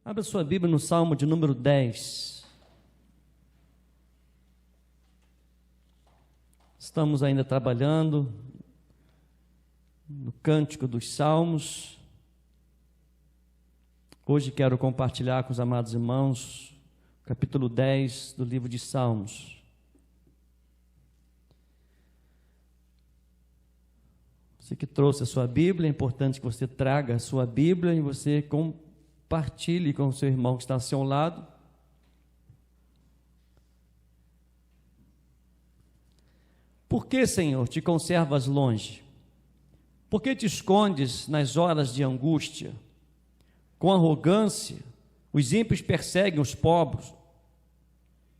Abra sua Bíblia no Salmo de número 10. Estamos ainda trabalhando no Cântico dos Salmos. Hoje quero compartilhar com os amados irmãos o capítulo 10 do livro de Salmos. Você que trouxe a sua Bíblia, é importante que você traga a sua Bíblia e você compartilhe com o seu irmão que está ao seu lado. Por que, Senhor, te conservas longe? Por que te escondes nas horas de angústia? Com arrogância, os ímpios perseguem os pobres,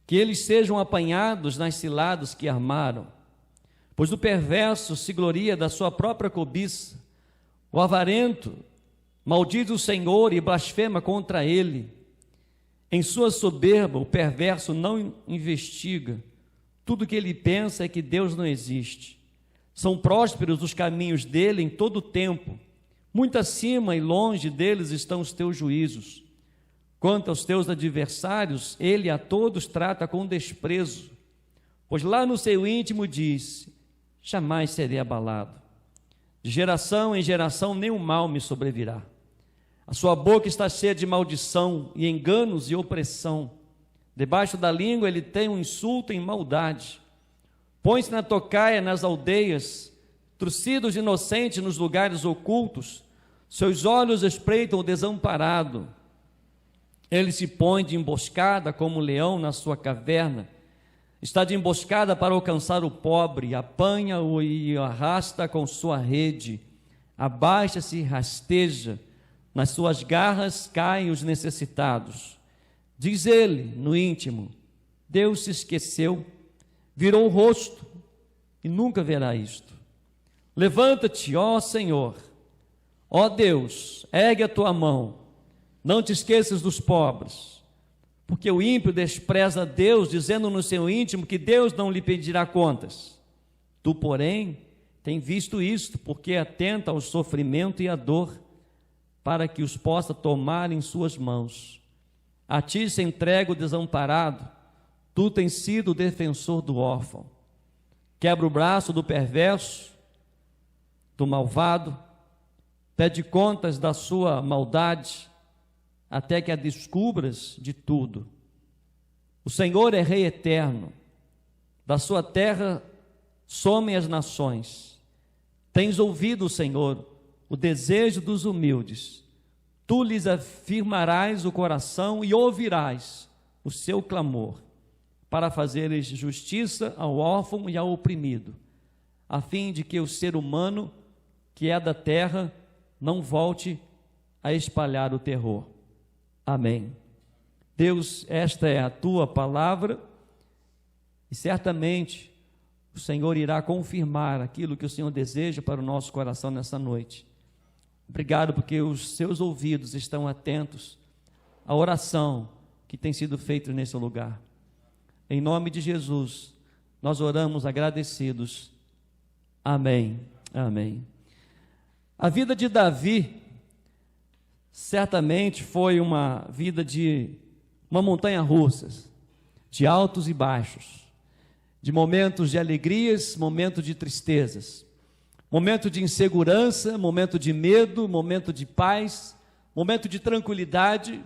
que eles sejam apanhados nas ciladas que armaram. Pois o perverso se gloria da sua própria cobiça, o avarento maldiz o Senhor e blasfema contra ele. Em sua soberba, o perverso não investiga. Tudo que ele pensa é que Deus não existe. São prósperos os caminhos dele em todo o tempo. Muito acima e longe deles estão os teus juízos. Quanto aos teus adversários, ele a todos trata com desprezo. Pois lá no seu íntimo diz: jamais serei abalado. De geração em geração nenhum mal me sobrevirá. A sua boca está cheia de maldição e enganos e opressão. Debaixo da língua ele tem um insulto em maldade. Põe-se na tocaia nas aldeias, trucidos inocentes nos lugares ocultos. Seus olhos espreitam o desamparado. Ele se põe de emboscada como um leão na sua caverna. Está de emboscada para alcançar o pobre, apanha-o e o arrasta com sua rede, abaixa-se e rasteja, nas suas garras caem os necessitados. Diz ele no íntimo: Deus se esqueceu, virou o rosto e nunca verá isto. Levanta-te, ó Senhor, ó Deus, ergue a tua mão, não te esqueças dos pobres. Porque o ímpio despreza Deus, dizendo no seu íntimo que Deus não lhe pedirá contas. Tu, porém, tem visto isto, porque atenta ao sofrimento e à dor, para que os possa tomar em suas mãos. A ti se entrega o desamparado, tu tens sido o defensor do órfão. Quebra o braço do perverso, do malvado, pede contas da sua maldade, até que a descubras de tudo. O Senhor é Rei eterno, da sua terra somem as nações. Tens ouvido, Senhor, o desejo dos humildes. Tu lhes afirmarás o coração e ouvirás o seu clamor, para fazeres justiça ao órfão e ao oprimido, a fim de que o ser humano, que é da terra, não volte a espalhar o terror. Amém. Deus, esta é a tua palavra e certamente o Senhor irá confirmar aquilo que o Senhor deseja para o nosso coração nessa noite. Obrigado porque os seus ouvidos estão atentos à oração que tem sido feita nesse lugar. Em nome de Jesus, nós oramos agradecidos. Amém. Amém. A vida de Davi certamente foi uma vida de uma montanha-russa, de altos e baixos, de momentos de alegrias, momentos de tristezas, momento de insegurança, momento de medo, momento de paz, momento de tranquilidade.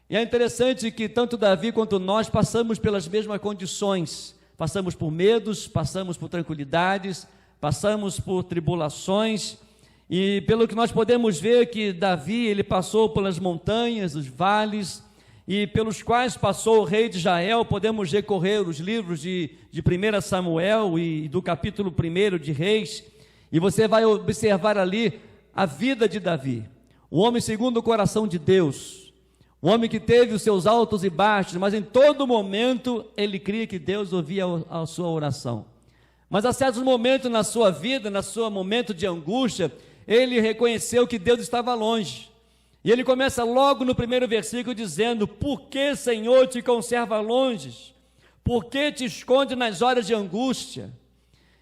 E é interessante que tanto Davi quanto nós passamos pelas mesmas condições, passamos por medos, passamos por tranquilidades, passamos por tribulações. E pelo que nós podemos ver que Davi, ele passou pelas montanhas, os vales, e pelos quais passou o rei de Israel. Podemos recorrer os livros de 1 Samuel e do capítulo 1 de Reis, e você vai observar ali a vida de Davi, o homem segundo o coração de Deus, um homem que teve os seus altos e baixos, mas em todo momento ele cria que Deus ouvia a sua oração. Mas há certos momentos na sua vida, no seu momento de angústia, ele reconheceu que Deus estava longe. E ele começa logo no primeiro versículo dizendo: por que, Senhor, te conserva longe? Por que te esconde nas horas de angústia?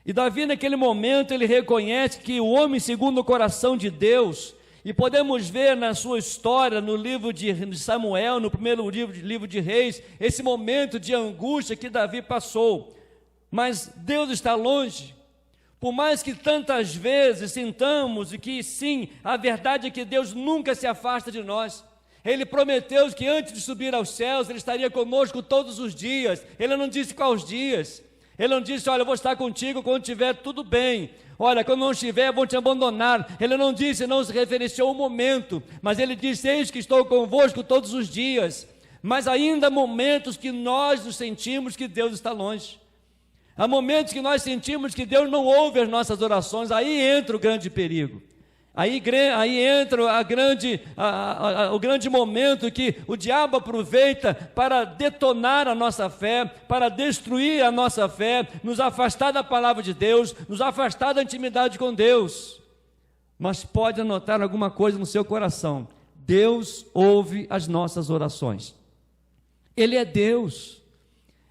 E Davi, naquele momento, ele reconhece que o homem segundo o coração de Deus, E podemos ver na sua história, no livro de Samuel, no primeiro livro de Reis, esse momento de angústia que Davi passou. Mas Deus está longe. Por mais que tantas vezes sintamos e que sim, a verdade é que Deus nunca se afasta de nós. Ele prometeu que antes de subir aos céus, Ele estaria conosco todos os dias. Ele não disse quais dias. Ele não disse, olha, eu vou estar contigo quando estiver tudo bem. Olha, quando não estiver, eu vou te abandonar. Ele não disse, não se referenciou ao momento, mas Ele disse, eis que estou convosco todos os dias. Mas ainda há momentos que nós nos sentimos que Deus está longe. Há momentos que nós sentimos que Deus não ouve as nossas orações. Aí entra o grande perigo. Aí entra o grande momento que o diabo aproveita para detonar a nossa fé, para destruir a nossa fé, nos afastar da palavra de Deus, nos afastar da intimidade com Deus. Mas pode anotar alguma coisa no seu coração: Deus ouve as nossas orações. Ele é Deus,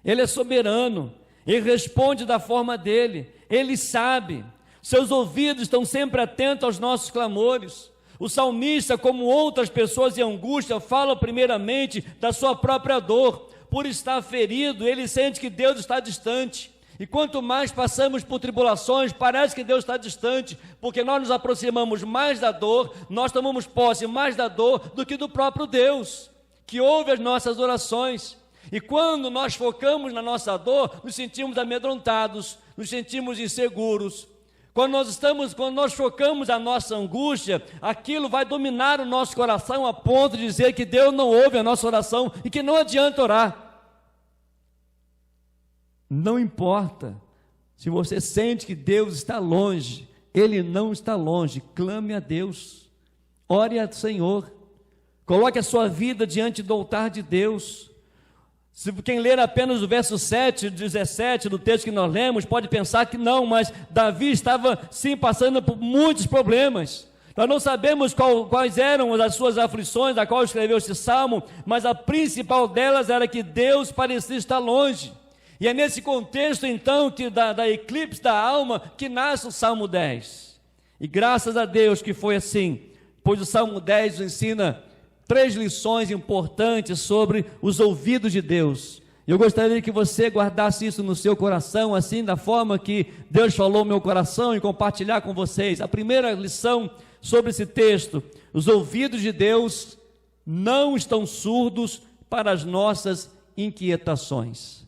Ele é soberano, Ele responde da forma dEle, Ele sabe. Seus ouvidos estão sempre atentos aos nossos clamores. O salmista, como outras pessoas em angústia, fala primeiramente da sua própria dor. Por estar ferido, ele sente que Deus está distante. E quanto mais passamos por tribulações, parece que Deus está distante, porque nós nos aproximamos mais da dor, nós tomamos posse mais da dor do que do próprio Deus, que ouve as nossas orações. E quando nós focamos na nossa dor, nos sentimos amedrontados, nos sentimos inseguros. Quando nós focamos a nossa angústia, aquilo vai dominar o nosso coração a ponto de dizer que Deus não ouve a nossa oração e que não adianta orar. Não importa se você sente que Deus está longe, Ele não está longe. Clame a Deus, ore ao Senhor, coloque a sua vida diante do altar de Deus. Se quem ler apenas o verso 7 e 17 do texto que nós lemos, pode pensar que não, mas Davi estava sim passando por muitos problemas. Nós não sabemos quais eram as suas aflições, da qual escreveu esse salmo, mas a principal delas era que Deus parecia estar longe. E é nesse contexto então que da eclipse da alma que nasce o Salmo 10. E graças a Deus que foi assim, pois o Salmo 10 nos ensina 3 lições importantes sobre os ouvidos de Deus. Eu gostaria que você guardasse isso no seu coração, assim da forma que Deus falou no meu coração, e compartilhar com vocês. A primeira lição sobre esse texto: os ouvidos de Deus não estão surdos para as nossas inquietações.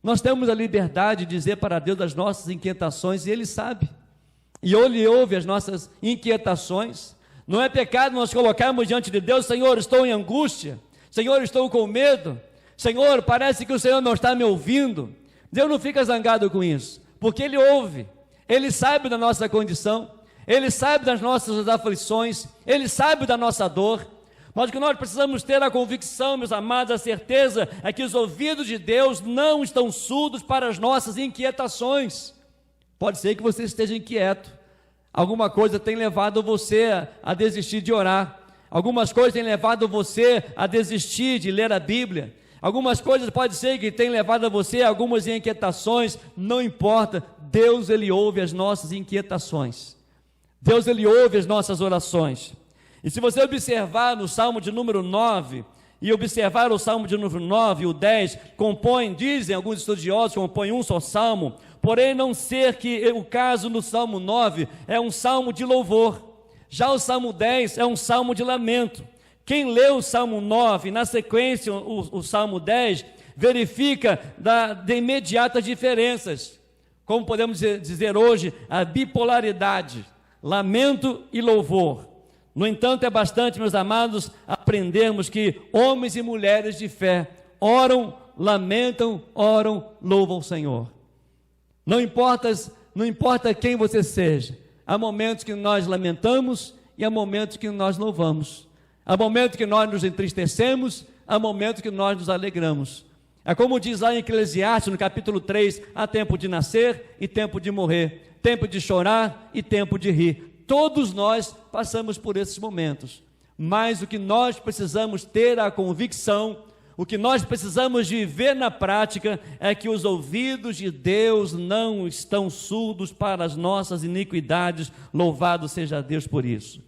Nós temos a liberdade de dizer para Deus as nossas inquietações, e Ele sabe, e Ele ouve as nossas inquietações. Não é pecado nós colocarmos diante de Deus: Senhor, estou em angústia, Senhor, estou com medo, Senhor, parece que o Senhor não está me ouvindo. Deus não fica zangado com isso, porque Ele ouve, Ele sabe da nossa condição, Ele sabe das nossas aflições, Ele sabe da nossa dor. Mas o que nós precisamos ter a convicção, meus amados, a certeza é que os ouvidos de Deus não estão surdos para as nossas inquietações. Pode ser que você esteja inquieto. Alguma coisa tem levado você a desistir de orar. Algumas coisas têm levado você a desistir de ler a Bíblia. Algumas coisas pode ser que tenham levado a você a algumas inquietações. Não importa, Deus, Ele ouve as nossas inquietações. Deus, Ele ouve as nossas orações. E se você observar no Salmo de número 9, e observar o Salmo de número 9 e o 10, dizem alguns estudiosos, compõem um só salmo. Porém, não ser que o caso no Salmo 9 é um salmo de louvor. Já o Salmo 10 é um salmo de lamento. Quem lê o Salmo 9, na sequência o Salmo 10, verifica de imediatas diferenças. Como podemos dizer hoje, a bipolaridade, lamento e louvor. No entanto, é bastante, meus amados, aprendermos que homens e mulheres de fé oram, lamentam, oram, louvam o Senhor. Não importa quem você seja, há momentos que nós lamentamos e há momentos que nós louvamos. Há momentos que nós nos entristecemos, há momentos que nós nos alegramos. É como diz lá em Eclesiastes, no capítulo 3, há tempo de nascer e tempo de morrer, tempo de chorar e tempo de rir. Todos nós passamos por esses momentos, mas o que nós precisamos ter a convicção, o que nós precisamos de ver na prática é que os ouvidos de Deus não estão surdos para as nossas iniquidades. Louvado seja Deus por isso.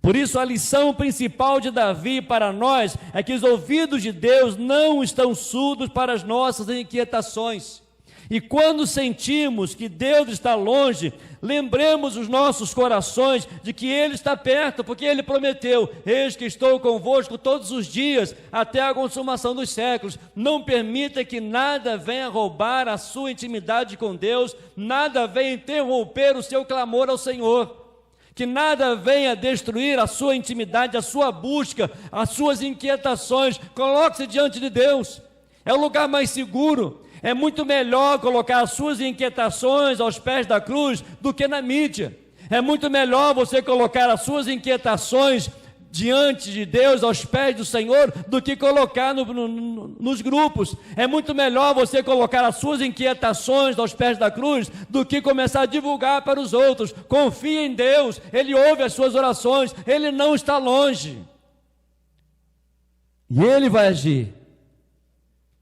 Por isso, a lição principal de Davi para nós é que os ouvidos de Deus não estão surdos para as nossas inquietações. E quando sentimos que Deus está longe, lembremos os nossos corações de que Ele está perto, porque Ele prometeu: eis que estou convosco todos os dias, até a consumação dos séculos. Não permita que nada venha roubar a sua intimidade com Deus, nada venha interromper o seu clamor ao Senhor. Que nada venha destruir a sua intimidade, a sua busca, as suas inquietações. Coloque-se diante de Deus, é o lugar mais seguro. É muito melhor colocar as suas inquietações aos pés da cruz do que na mídia. É muito melhor você colocar as suas inquietações diante de Deus, aos pés do Senhor, do que colocar nos grupos. É muito melhor você colocar as suas inquietações aos pés da cruz do que começar a divulgar para os outros. Confie em Deus, Ele ouve as suas orações, Ele não está longe. E Ele vai agir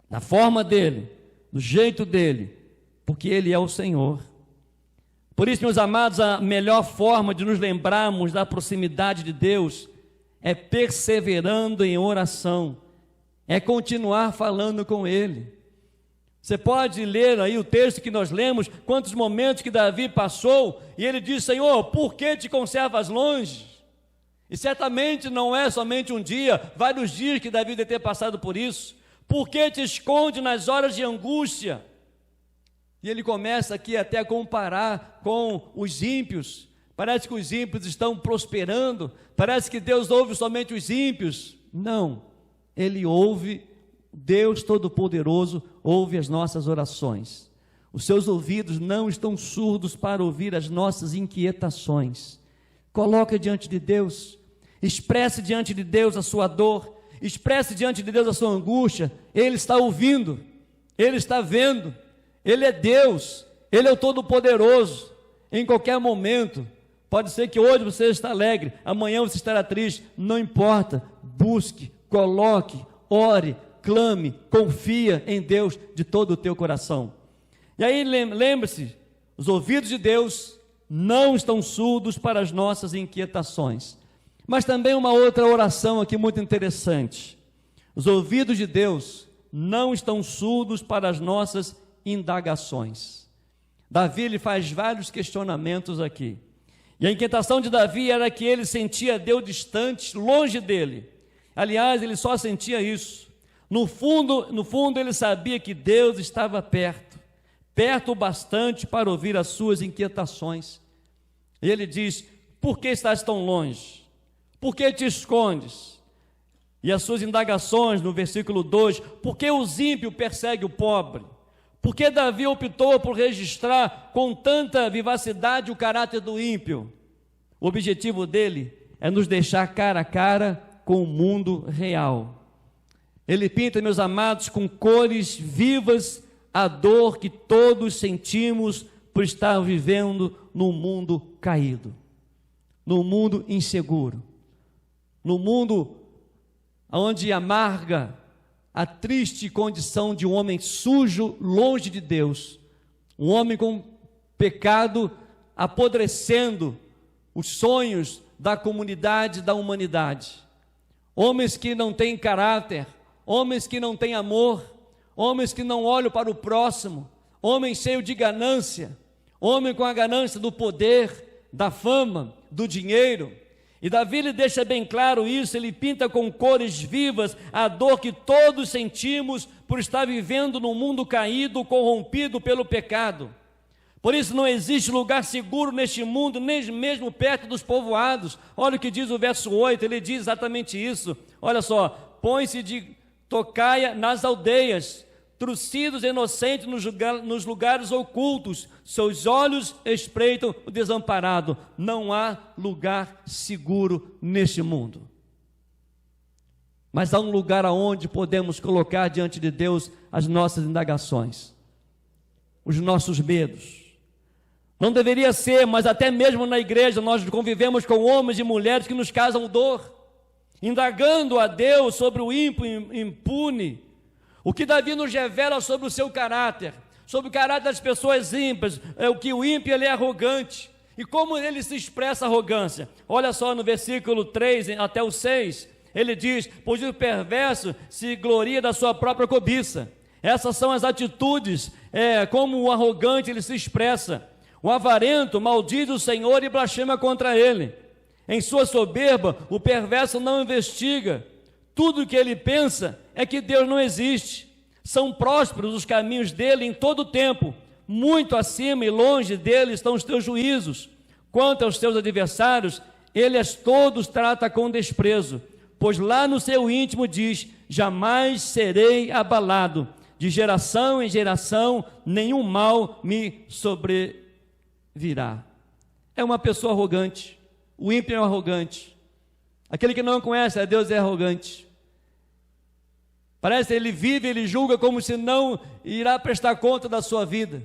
da forma dEle, do jeito dEle, porque Ele é o Senhor. Por isso, meus amados, a melhor forma de nos lembrarmos da proximidade de Deus é perseverando em oração, é continuar falando com Ele. Você pode ler aí o texto que nós lemos, quantos momentos que Davi passou, e ele diz: Senhor, por que te conservas longe? E certamente não é somente um dia, vários dias que Davi deve ter passado por isso. Por que te esconde nas horas de angústia? E ele começa aqui até a comparar com os ímpios. Parece que os ímpios estão prosperando, parece que Deus ouve somente os ímpios. Não, Ele ouve, Deus Todo-Poderoso ouve as nossas orações. Os seus ouvidos não estão surdos para ouvir as nossas inquietações. Coloque diante de Deus, expresse diante de Deus a sua dor, expresse diante de Deus a sua angústia. Ele está ouvindo, Ele está vendo, Ele é Deus, Ele é o Todo-Poderoso. Em qualquer momento, pode ser que hoje você está alegre, amanhã você estará triste, não importa, busque, coloque, ore, clame, confia em Deus de todo o teu coração. E aí lembre-se, os ouvidos de Deus não estão surdos para as nossas inquietações. Mas também uma outra oração aqui muito interessante: os ouvidos de Deus não estão surdos para as nossas indagações. Davi ele faz vários questionamentos aqui. E a inquietação de Davi era que ele sentia Deus distante, longe dele. Aliás, ele só sentia isso. No fundo ele sabia que Deus estava perto, perto o bastante para ouvir as suas inquietações. E ele diz: por que estás tão longe? Por que te escondes? E as suas indagações no versículo 2, por que os ímpios perseguem o pobre? Por que Davi optou por registrar com tanta vivacidade o caráter do ímpio? O objetivo dele é nos deixar cara a cara com o mundo real. Ele pinta, meus amados, com cores vivas a dor que todos sentimos por estar vivendo num mundo caído, num mundo inseguro, num mundo onde amarga a triste condição de um homem sujo, longe de Deus, um homem com pecado apodrecendo os sonhos da comunidade, da humanidade. Homens que não têm caráter, homens que não têm amor, homens que não olham para o próximo, homens cheios de ganância, homem com a ganância do poder, da fama, do dinheiro. E Davi lhe deixa bem claro isso, ele pinta com cores vivas a dor que todos sentimos por estar vivendo num mundo caído, corrompido pelo pecado. Por isso não existe lugar seguro neste mundo, nem mesmo perto dos povoados. Olha o que diz o verso 8, ele diz exatamente isso. Olha só: põe-se de tocaia nas aldeias, trucidos inocentes nos lugares ocultos, seus olhos espreitam o desamparado. Não há lugar seguro neste mundo. Mas há um lugar aonde podemos colocar diante de Deus as nossas indagações, os nossos medos. Não deveria ser, mas até mesmo na igreja nós convivemos com homens e mulheres que nos causam dor, indagando a Deus sobre o ímpio impune. O que Davi nos revela sobre o seu caráter, sobre o caráter das pessoas ímpias, é o que o ímpio ele é arrogante. E como ele se expressa arrogância? Olha só no versículo 3 até o 6, ele diz: pois o perverso se gloria da sua própria cobiça. Essas são as atitudes, como o arrogante ele se expressa. O avarento maldiz o Senhor e blasfema contra ele. Em sua soberba, o perverso não investiga. Tudo o que ele pensa é que Deus não existe. São prósperos os caminhos dele em todo o tempo. Muito acima e longe dele estão os teus juízos. Quanto aos teus adversários, ele as todos trata com desprezo. Pois lá no seu íntimo diz: jamais serei abalado. De geração em geração, nenhum mal me sobrevirá. É uma pessoa arrogante. O ímpio é um arrogante. Aquele que não conhece a Deus é arrogante. Parece que ele vive, ele julga como se não irá prestar conta da sua vida.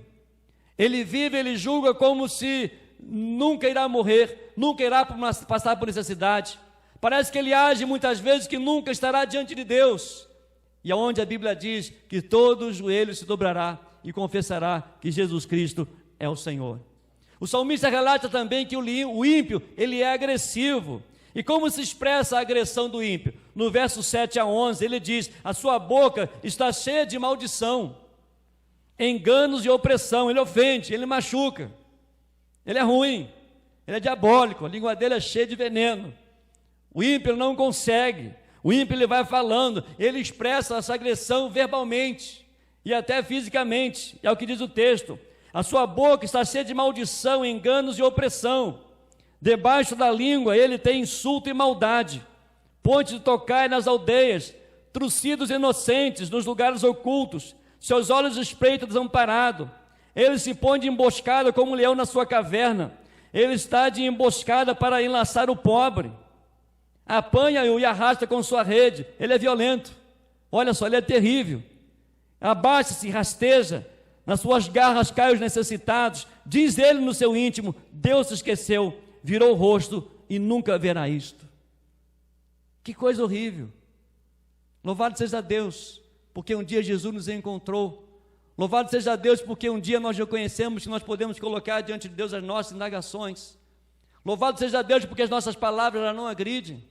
Ele vive, ele julga como se nunca irá morrer, nunca irá passar por necessidade. Parece que ele age muitas vezes que nunca estará diante de Deus. E aonde a Bíblia diz que todo joelho se dobrará e confessará que Jesus Cristo é o Senhor. O salmista relata também que o ímpio, ele é agressivo. E como se expressa a agressão do ímpio? No verso 7 a 11, ele diz: a sua boca está cheia de maldição, enganos e opressão. Ele ofende, ele machuca, ele é ruim, ele é diabólico, a língua dele é cheia de veneno. O ímpio não consegue. O ímpio ele vai falando, ele expressa essa agressão verbalmente e até fisicamente. É o que diz o texto: a sua boca está cheia de maldição, enganos e opressão. Debaixo da língua ele tem insulto e maldade. Ponte de tocar nas aldeias, trucidos inocentes nos lugares ocultos. Seus olhos espreitam desamparado. Ele se põe de emboscada como um leão na sua caverna. Ele está de emboscada para enlaçar o pobre. Apanha-o e arrasta com sua rede. Ele é violento. Olha só, ele é terrível. Abaixa-se, rasteja. Nas suas garras caem os necessitados. Diz ele no seu íntimo: Deus se esqueceu, virou o rosto e nunca verá isto. Que coisa horrível. Louvado seja Deus, porque um dia Jesus nos encontrou. Louvado seja Deus, porque um dia nós reconhecemos que nós podemos colocar diante de Deus as nossas indagações. Louvado seja Deus, porque as nossas palavras já não agridem.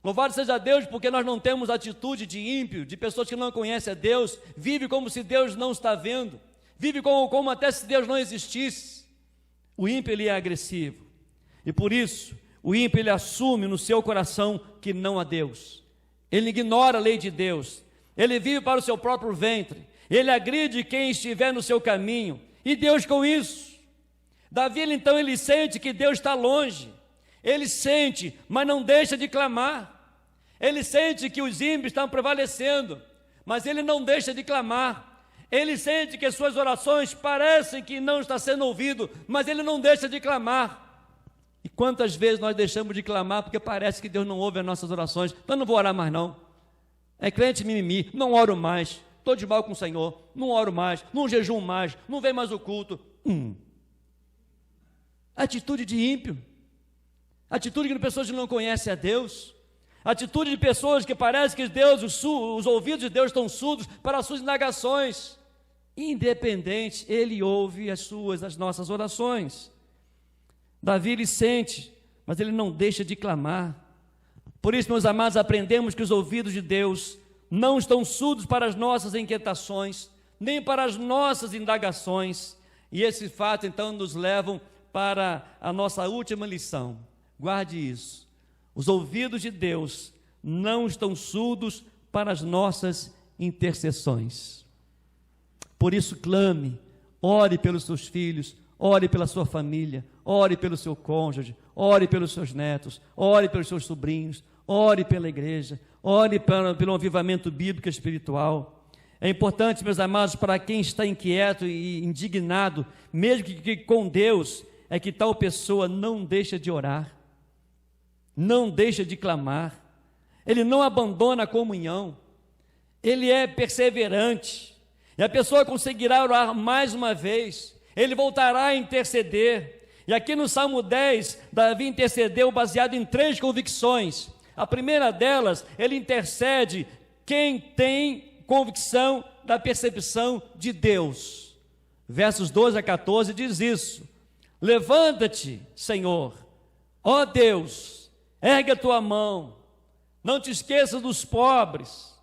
Louvado seja Deus, porque nós não temos atitude de ímpio, de pessoas que não conhecem a Deus, vive como se Deus não está vendo, vive como até se Deus não existisse. O ímpio ele é agressivo, e por isso o ímpio ele assume no seu coração que não há Deus. Ele ignora a lei de Deus, ele vive para o seu próprio ventre, ele agride quem estiver no seu caminho, e Deus com isso. Davi então ele sente que Deus está longe, ele sente, mas não deixa de clamar. Ele sente que os ímpios estão prevalecendo, mas ele não deixa de clamar. Ele sente que as suas orações parecem que não está sendo ouvido, mas ele não deixa de clamar. E quantas vezes nós deixamos de clamar porque parece que Deus não ouve as nossas orações? Então não vou orar mais não. É crente mimimi, não oro mais, estou de mal com o Senhor, não oro mais, não jejuo mais, não vem mais o culto. Atitude de ímpio, atitude de pessoas que não conhecem a Deus, atitude de pessoas que parece que Deus, os ouvidos de Deus estão surdos para as suas indagações. Independente, Ele ouve as nossas orações. Davi ele sente, mas ele não deixa de clamar. Por isso, meus amados, aprendemos que os ouvidos de Deus não estão surdos para as nossas inquietações, nem para as nossas indagações. E esse fato então nos leva para a nossa última lição. Guarde isso. Os ouvidos de Deus não estão surdos para as nossas intercessões. Por isso clame, ore pelos seus filhos, ore pela sua família, ore pelo seu cônjuge, ore pelos seus netos, ore pelos seus sobrinhos, ore pela igreja, ore pelo avivamento bíblico e espiritual. É importante, meus amados, para quem está inquieto e indignado, mesmo que com Deus, é que tal pessoa não deixa de orar, não deixa de clamar, ele não abandona a comunhão, ele é perseverante, e a pessoa conseguirá orar mais uma vez, ele voltará a interceder. E aqui no Salmo 10, Davi intercedeu baseado em 3 convicções. A primeira delas, ele intercede quem tem convicção da percepção de Deus. Versos 12 a 14 diz isso: levanta-te, Senhor, ó Deus, ergue a tua mão, não te esqueças dos pobres,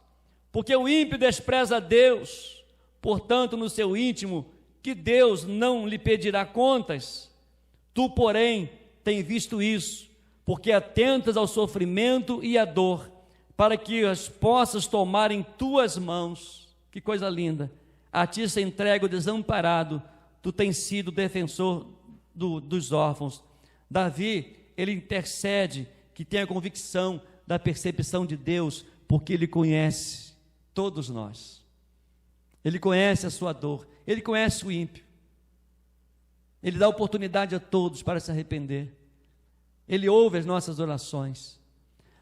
porque o ímpio despreza a Deus, portanto, no seu íntimo, que Deus não lhe pedirá contas. Tu, porém, tens visto isso, porque atentas ao sofrimento e à dor, para que as possas tomar em tuas mãos. Que coisa linda! A ti se entrega o desamparado, tu tens sido defensor dos órfãos. Davi, ele intercede, que tenha convicção da percepção de Deus, porque ele conhece todos nós. Ele conhece a sua dor, ele conhece o ímpio. Ele dá oportunidade a todos para se arrepender. Ele ouve as nossas orações.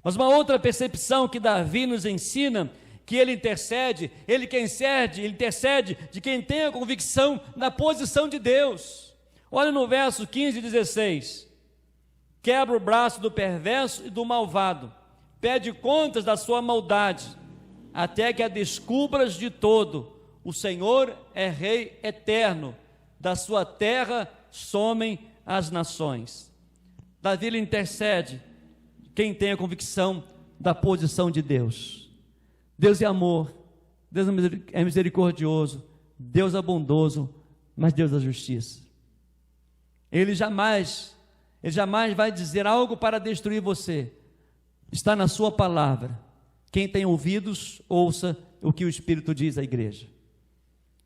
Mas uma outra percepção que Davi nos ensina, que ele intercede de quem tem a convicção da posição de Deus. Olha no verso 15 e 16. Quebra o braço do perverso e do malvado, pede contas da sua maldade, até que a descubras de todo. O Senhor é Rei eterno, da sua terra somem as nações. Davi ele intercede quem tem a convicção da posição de Deus. Deus é amor, Deus é misericordioso, Deus é bondoso, mas Deus é justiça. Ele jamais vai dizer algo para destruir você. Está na sua palavra. Quem tem ouvidos, ouça o que o Espírito diz à igreja.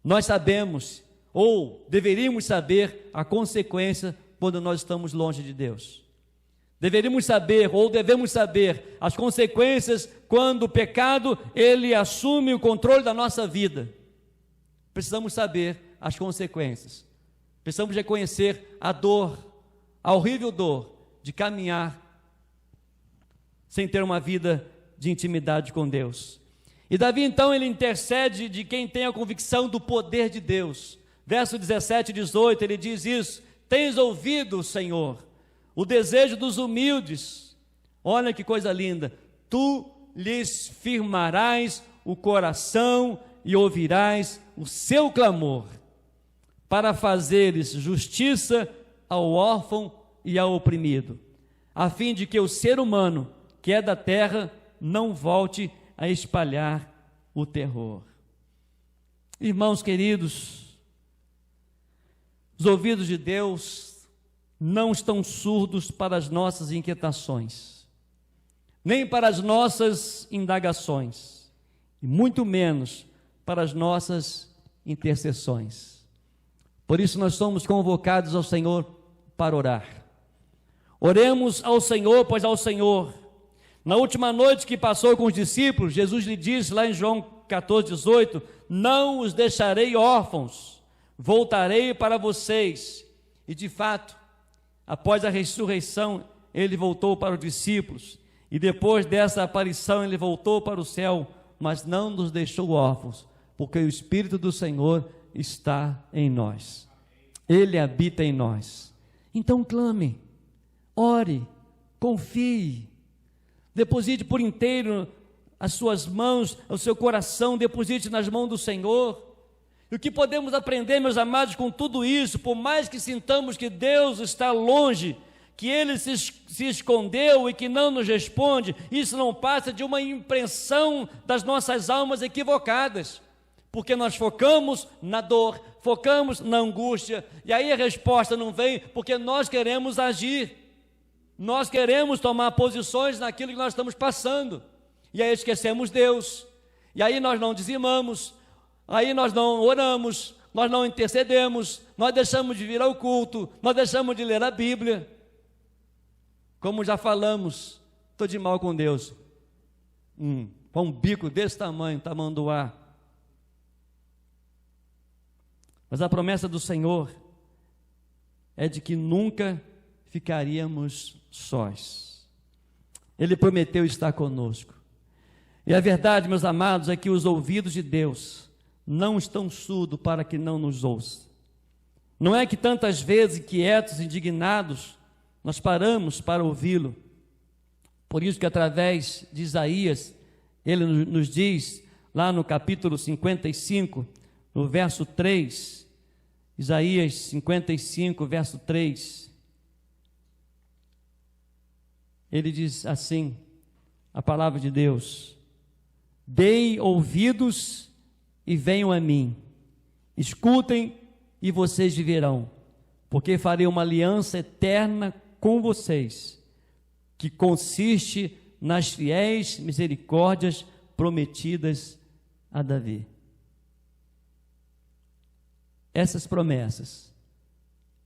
Nós sabemos, ou deveríamos saber, a consequência quando nós estamos longe de Deus. Deveríamos saber, ou devemos saber, as consequências quando o pecado, ele assume o controle da nossa vida. Precisamos saber as consequências. Precisamos reconhecer a dor, a horrível dor de caminhar sem ter uma vida de intimidade com Deus. E Davi então ele intercede de quem tem a convicção do poder de Deus. Verso 17 e 18 ele diz isso: tens ouvido, Senhor, o desejo dos humildes. Olha que coisa linda. Tu lhes firmarás o coração e ouvirás o seu clamor, para fazeres justiça ao órfão e ao oprimido, a fim de que o ser humano que é da terra não volte a espalhar o terror. Irmãos queridos, os ouvidos de Deus não estão surdos para as nossas inquietações, nem para as nossas indagações, e muito menos para as nossas intercessões. Por isso nós somos convocados ao Senhor para orar. Oremos ao Senhor, pois ao Senhor, na última noite que passou com os discípulos, Jesus lhe disse lá em João 14, 18, não os deixarei órfãos, voltarei para vocês. E de fato, após a ressurreição, ele voltou para os discípulos, e depois dessa aparição ele voltou para o céu, mas não nos deixou órfãos, porque o Espírito do Senhor está em nós, ele habita em nós. Então clame, ore, confie, deposite por inteiro as suas mãos, o seu coração, deposite nas mãos do Senhor. E o que podemos aprender, meus amados, com tudo isso, por mais que sintamos que Deus está longe, que Ele se escondeu e que não nos responde, isso não passa de uma impressão das nossas almas equivocadas, porque nós focamos na dor, focamos na angústia, e aí a resposta não vem, porque nós queremos agir, nós queremos tomar posições naquilo que nós estamos passando, e aí esquecemos Deus, e aí nós não dizimamos, aí nós não oramos, nós não intercedemos, nós deixamos de vir ao culto, nós deixamos de ler a Bíblia. Como já falamos, estou de mal com Deus, com um bico desse tamanho, tamanduá. Mas a promessa do Senhor é de que nunca ficaríamos sós. Ele prometeu estar conosco. E a verdade, meus amados, é que os ouvidos de Deus não estão surdos para que não nos ouça. Não é que tantas vezes, quietos, indignados, nós paramos para ouvi-lo. Por isso que através de Isaías, ele nos diz, lá no capítulo 55, no verso 3, Isaías 55, verso 3. Ele diz assim, a palavra de Deus: dei ouvidos e venham a mim, escutem e vocês viverão, porque farei uma aliança eterna com vocês, que consiste nas fiéis misericórdias prometidas a Davi. Essas promessas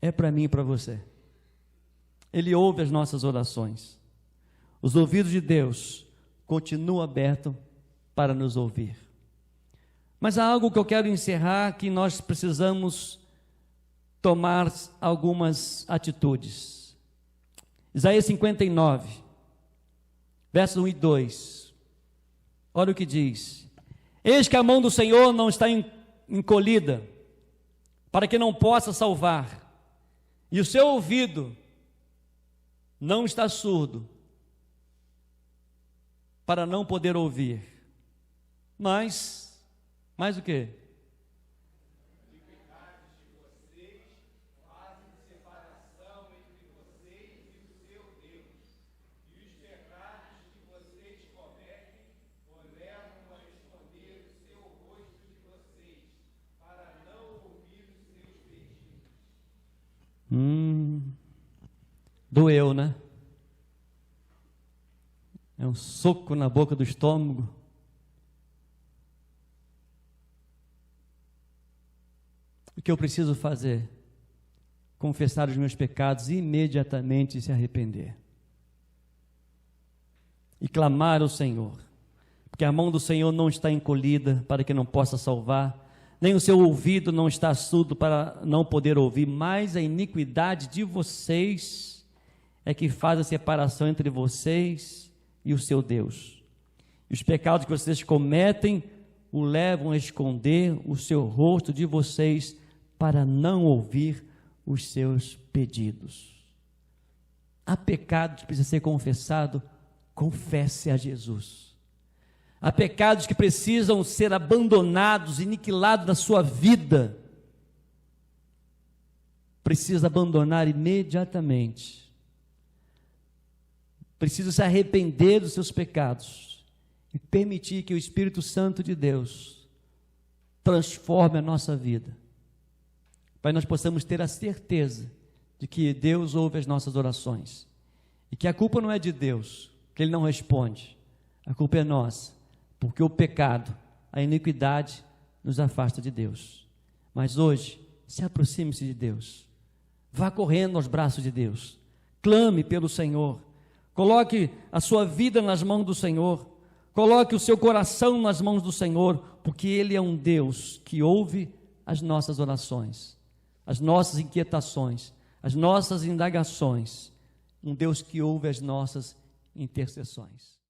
é para mim e para você. Ele ouve as nossas orações. Os ouvidos de Deus continuam abertos para nos ouvir. Mas há algo que eu quero encerrar, que nós precisamos tomar algumas atitudes. Isaías 59, versos 1 e 2. Olha o que diz: eis que a mão do Senhor não está encolhida, para que não possa salvar, e o seu ouvido não está surdo, para não poder ouvir. Mas o quê? Doeu, né? É um soco na boca do estômago. O que eu preciso fazer? Confessar os meus pecados e imediatamente se arrepender. E clamar ao Senhor, porque a mão do Senhor não está encolhida para que não possa salvar, nem o seu ouvido não está surdo para não poder ouvir, mas a iniquidade de vocês é que faz a separação entre vocês e o seu Deus. E os pecados que vocês cometem o levam a esconder o seu rosto de vocês para não ouvir os seus pedidos. Há pecado que precisa ser confessado, confesse a Jesus. Há pecados que precisam ser abandonados, aniquilados da sua vida. Precisa abandonar imediatamente. Precisa se arrepender dos seus pecados e permitir que o Espírito Santo de Deus transforme a nossa vida, para que nós possamos ter a certeza de que Deus ouve as nossas orações e que a culpa não é de Deus, que Ele não responde, a culpa é nossa, porque o pecado, a iniquidade nos afasta de Deus. Mas hoje, se aproxime-se de Deus, vá correndo aos braços de Deus, clame pelo Senhor, coloque a sua vida nas mãos do Senhor, coloque o seu coração nas mãos do Senhor, porque Ele é um Deus que ouve as nossas orações, as nossas inquietações, as nossas indagações, um Deus que ouve as nossas intercessões.